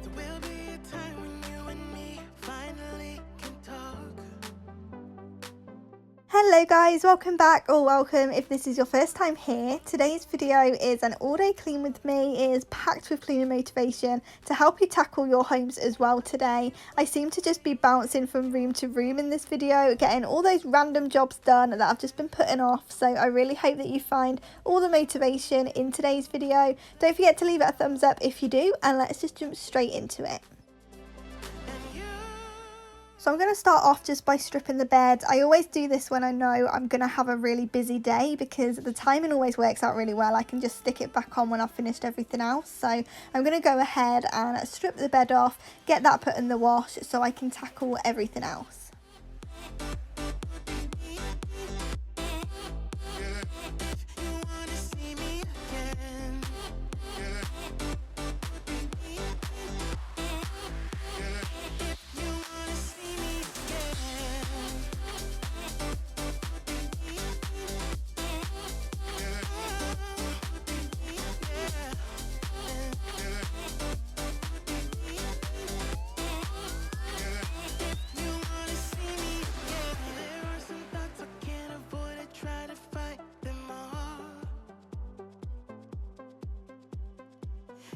There will be a time when you and me finally can talk. Hello guys, welcome back or welcome if this is your first time here. Today's video is an all-day clean with me. It is packed with cleaning motivation to help you tackle your homes as well today. I seem to just be bouncing from room to room in this video, getting all those random jobs done that I've just been putting off. So I really hope that you find all the motivation in today's video. Don't forget to leave it a thumbs up if you do, and let's just jump straight into it. So I'm going to start off just by stripping the bed. I always do this when I know I'm going to have a really busy day because the timing always works out really well. I can just stick it back on when I've finished everything else. So I'm going to go ahead and strip the bed off, get that put in the wash so I can tackle everything else.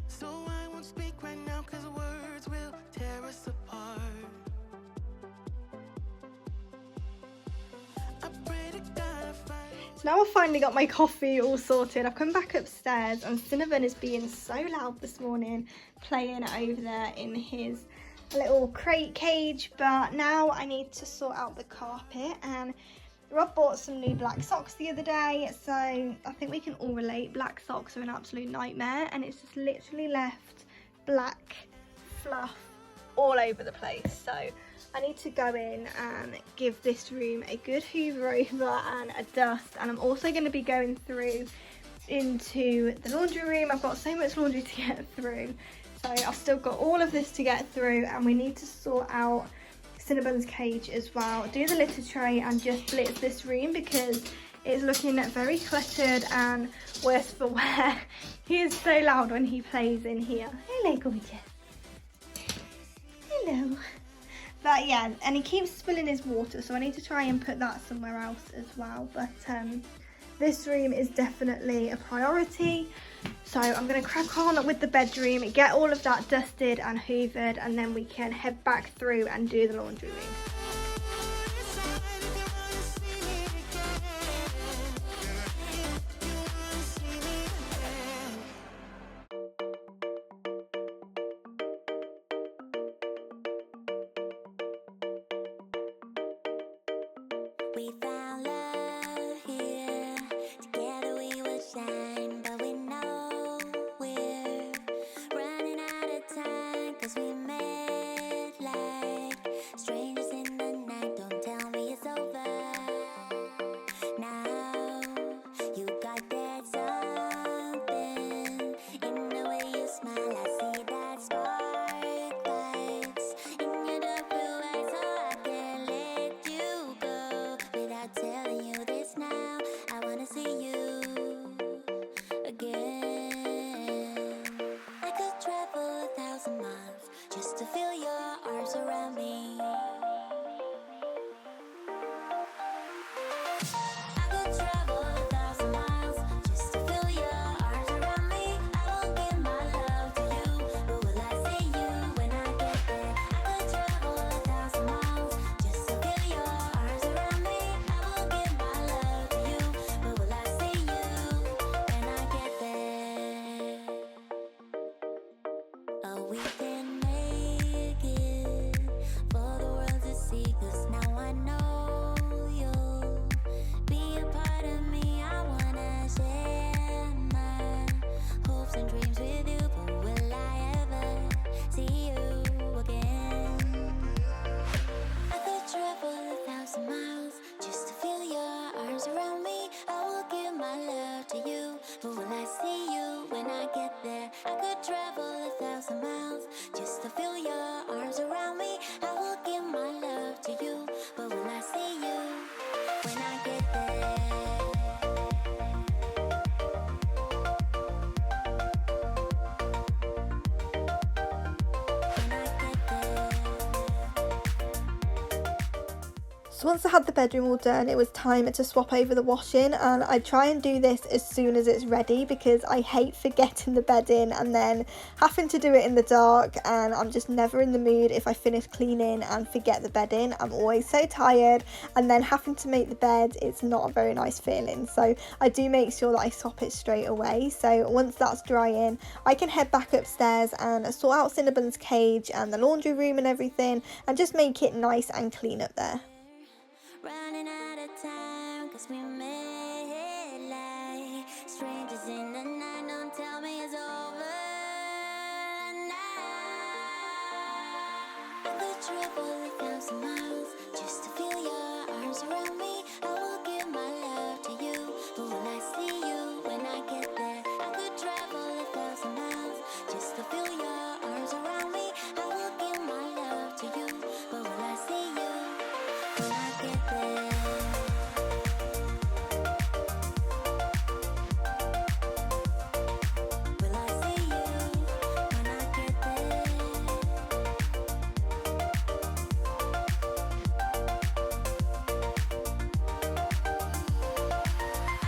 So I won't speak right now, 'cause words will tear us apart. I pray to God I find. So now I've finally got my coffee all sorted. I've come back upstairs and Cinnabon is being so loud this morning, playing over there in his little crate cage. But now I need to sort out the carpet, and Rob bought some new black socks the other day, so I think we can all relate. Black socks are an absolute nightmare, and it's just literally left black fluff all over the place. So I need to go in and give this room a good hoover over and a dust. And I'm also going to be going through into the laundry room. I've got so much laundry to get through, so I've still got all of this to get through, and we need to sort out Cinnabon's cage as well, do the litter tray, and just blitz this room because it's looking very cluttered and worse for wear. He is so loud when he plays in here. Hello, gorgeous. Hello. But yeah, and he keeps spilling his water, so I need to try and put that somewhere else as well. But this room is definitely a priority. So I'm going to crack on with the bedroom, get all of that dusted and hoovered, and then we can head back through and do the laundry room. We found love here, together we will shine, but we know we're running out of time, 'cause we met like strangers in the night. Don't tell me it's over now. You got that something in the way you smile. I see that spark lights in your dark blue eyes, so I can't let you go without telling you this now. I wanna see you again. I could travel 1,000 miles just to feel your arms around me. I could travel 1,000 miles just to feel your arms around me. I won't give my love to you, but will I see you when I get there? I could travel 1,000 miles just to feel your arms around me. I won't give my love to you, but will I see you when I get there? Oh, we can make it for the world to see, 'cause now I know you'll be a part of me. I wanna share my hopes and dreams with you, but will I ever see you again? I could travel 1,000 miles just to feel your arms around me. I will give my love to you, but will I see you when I get there? I could travel 1,000 miles just to feel your arms around me. I will give my love to you, but will I see you when I get there? So once I had the bedroom all done, it was time to swap over the washing, and I try and do this as soon as it's ready because I hate forgetting the bedding and then having to do it in the dark, and I'm just never in the mood if I finish cleaning and forget the bedding. I'm always so tired, and then having to make the bed, it's not a very nice feeling. So I do make sure that I swap it straight away. So once that's drying, I can head back upstairs and sort out Cinnabon's cage and the laundry room and everything, and just make it nice and clean up there. Running out of time, cause we made like strangers in the night. Don't tell me it's over now. I could travel 1,000 miles just to feel your arms around me. I will give my love to you, but will I see you when I get there? I could travel 1,000 miles just to feel your arms around me. I will give my love to you, but will I see you when I get there? Will I see you when I get there? I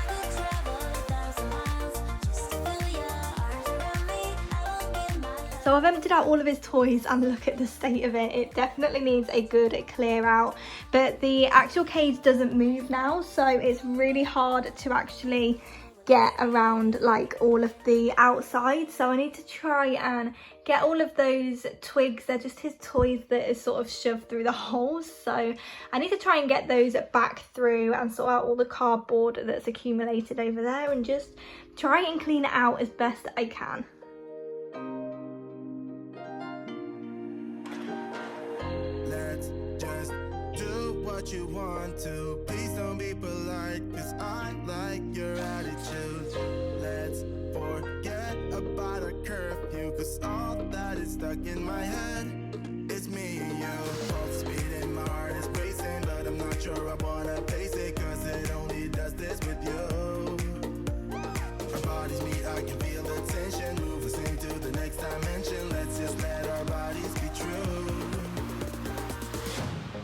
could travel 1,000 miles just to feel your arms around me. I will give my love. So I've emptied out all of his toys and look at the state of it. It definitely needs a good clear out, but the actual cage doesn't move now, so it's really hard to actually get around like all of the outside. So I need to try and get all of those twigs, they're just his toys that is sort of shoved through the holes, so I need to try and get those back through and sort out all the cardboard that's accumulated over there and just try and clean it out as best I can. Let's just do what you want to. Please don't be polite, cause I like your attitude. Let's forget about a curfew, cause all that is stuck in my head. It's me and you, both speeding, my heart is racing, but I'm not sure I wanna pace it, cause it only does this with you. Our bodies meet, I can feel the tension, move us into the next dimension. Let's just let our bodies be true.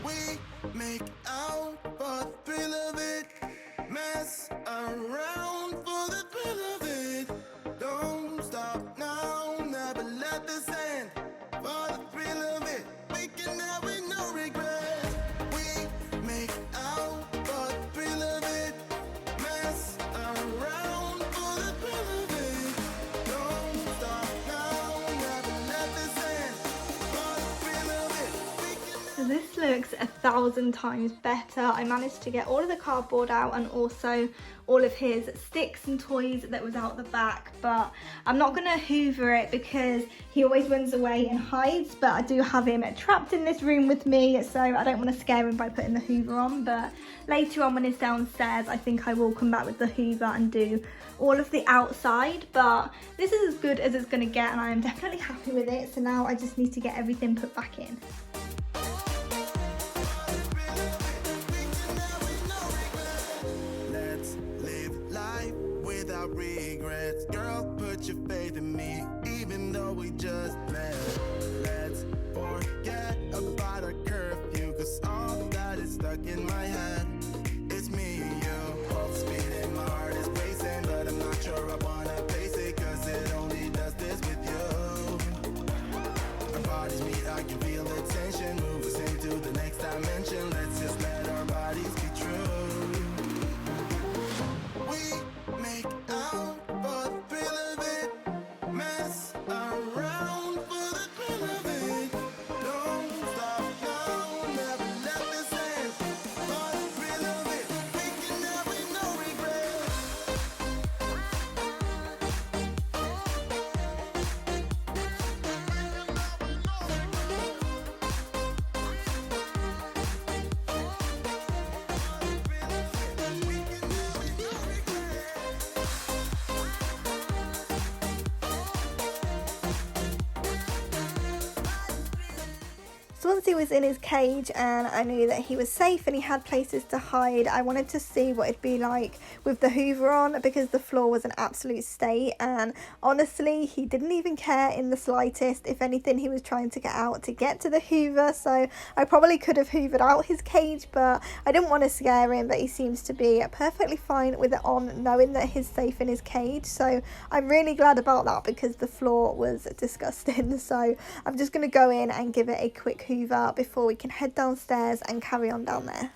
We make out for the thrill of it, mess around for the thrill of it. Don't stop now, never let this end. For the thrill of it, we can have it, no regret. We make out for the thrill of it, mess around for the thrill of it. Don't stop now, never let this end. For the thrill of it, we can. So this looks 1,000 times better. I managed to get all of the cardboard out and also all of his sticks and toys that was out the back, but I'm not gonna hoover it because he always runs away and hides, but I do have him trapped in this room with me, so I don't want to scare him by putting the hoover on. But later on when he's downstairs, I think I will come back with the hoover and do all of the outside, but this is as good as it's gonna get and I am definitely happy with it. So now I just need to get everything put back in. Let's live life without regrets. Girl, put your faith in me, even though we just met. Let's forget about a curfew, cause all that is stuck in my head. It's me and you, both speeding, my heart is racing, but I'm not sure I wanna pace it, cause it only does this with you. Our bodies meet, I can feel the tension, move us into the next dimension. Let's just let our bodies be true. We make out for the thrill of it, mess around So once he was in his cage and I knew that he was safe and he had places to hide, I wanted to see what it'd be like with the hoover on, because the floor was an absolute state, and honestly he didn't even care in the slightest. If anything, he was trying to get out to get to the hoover, so I probably could have hoovered out his cage, but I didn't want to scare him. But he seems to be perfectly fine with it on, knowing that he's safe in his cage, so I'm really glad about that, because the floor was disgusting. So I'm just going to go in and give it a quick hoover before we can head downstairs and carry on down there.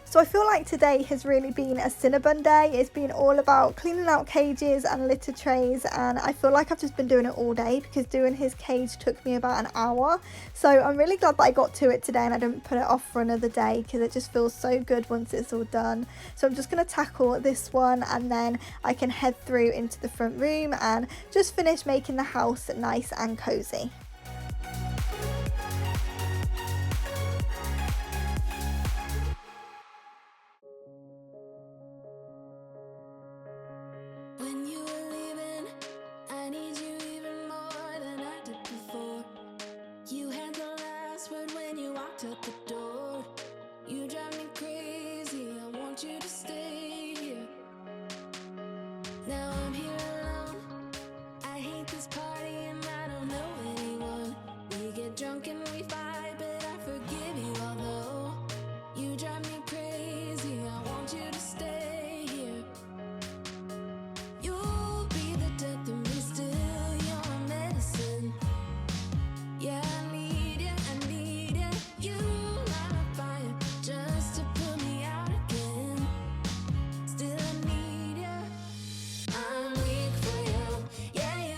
So I feel like today has really been a Cinnabon day. It's been all about cleaning out cages and litter trays, and I feel like I've just been doing it all day, because doing his cage took me about an hour. So I'm really glad that I got to it today and I didn't put it off for another day, because it just feels so good once it's all done. So I'm just going to tackle this one, and then I can head through into the front room and just finish making the house nice and cozy. At the door, you drive me crazy. I want you to stay here. Now I'm here alone. I hate this party and I don't know anyone. We get drunk and we fight, but I forgive you. Although you drive me crazy, I want you to stay here. You'll be the death of me, still your medicine. Yeah, I need you, I need you. You light a fire just to put me out again. Still I need you. I'm weak for you. Yeah, you.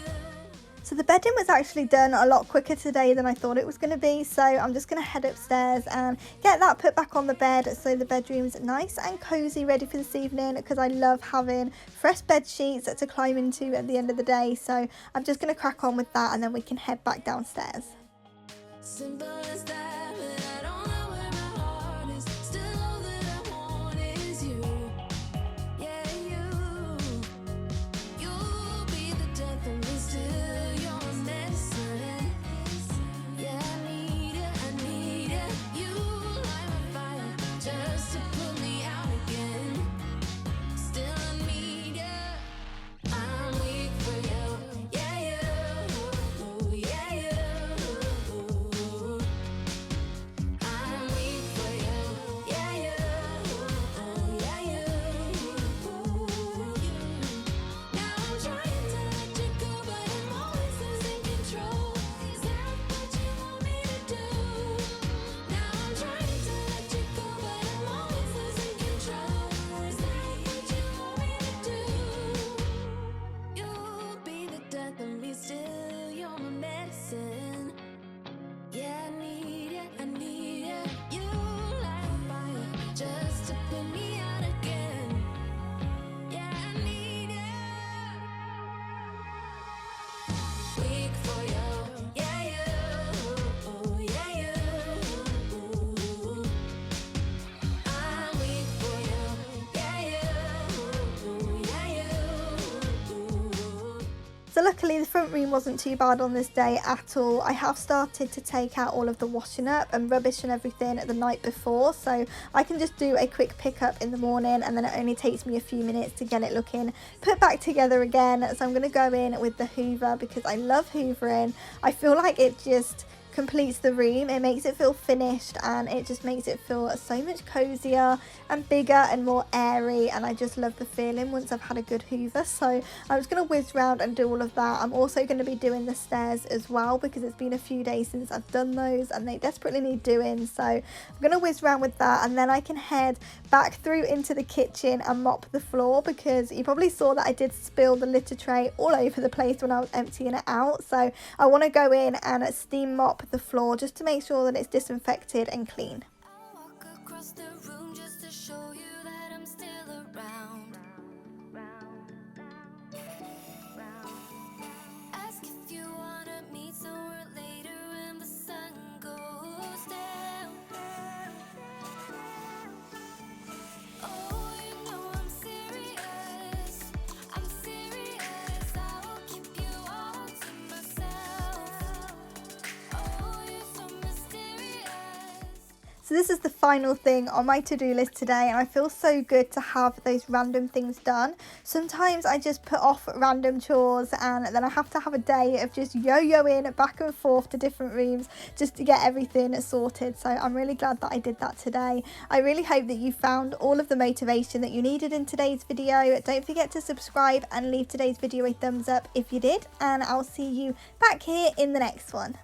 So the bedding was actually done a lot quicker today than I thought it was going to be, so I'm just going to head upstairs and get that put back on the bed so the bedroom's nice and cozy, ready for this evening, because I love having fresh bed sheets to climb into at the end of the day. So I'm just going to crack on with that and then we can head back downstairs. Simple as that, but I don't know where my heart is. Still all that I want is you. Yeah, you. You'll be the death of me, still your medicine. Yeah, I need it, I need it. You light my fire just to put me out again. Still I need you. I'm weak for you. Yeah, you. So luckily the front room wasn't too bad on this day at all. I have started to take out all of the washing up and rubbish and everything the night before, so I can just do a quick pickup in the morning, and then it only takes me a few minutes to get it looking put back together again. So I'm going to go in with the hoover because I love hoovering. I feel like it just completes the room. It makes it feel finished, and it just makes it feel so much cozier and bigger and more airy, and I just love the feeling once I've had a good hoover. So I'm just going to whiz round and do all of that. I'm also going to be doing the stairs as well because it's been a few days since I've done those and they desperately need doing. So I'm going to whiz round with that, and then I can head back through into the kitchen and mop the floor because you probably saw that I did spill the litter tray all over the place when I was emptying it out. So I want to go in and steam mop the floor just to make sure that it's disinfected and clean. I'll walk across the room just to show you that I'm still around. Ask if you wanna meet somewhere later when the sun goes down. Oh, you know I'm serious. I'm serious. I will keep you all to myself. Oh, you're so mysterious. So this is the final thing on my to-do list today, and I feel so good to have those random things done. Sometimes I just put off random chores and then I have to have a day of just yo-yoing back and forth to different rooms just to get everything sorted. So I'm really glad that I did that today. I really hope that you found all of the motivation that you needed in today's video. Don't forget to subscribe and leave today's video a thumbs up if you did, and I'll see you back here in the next one.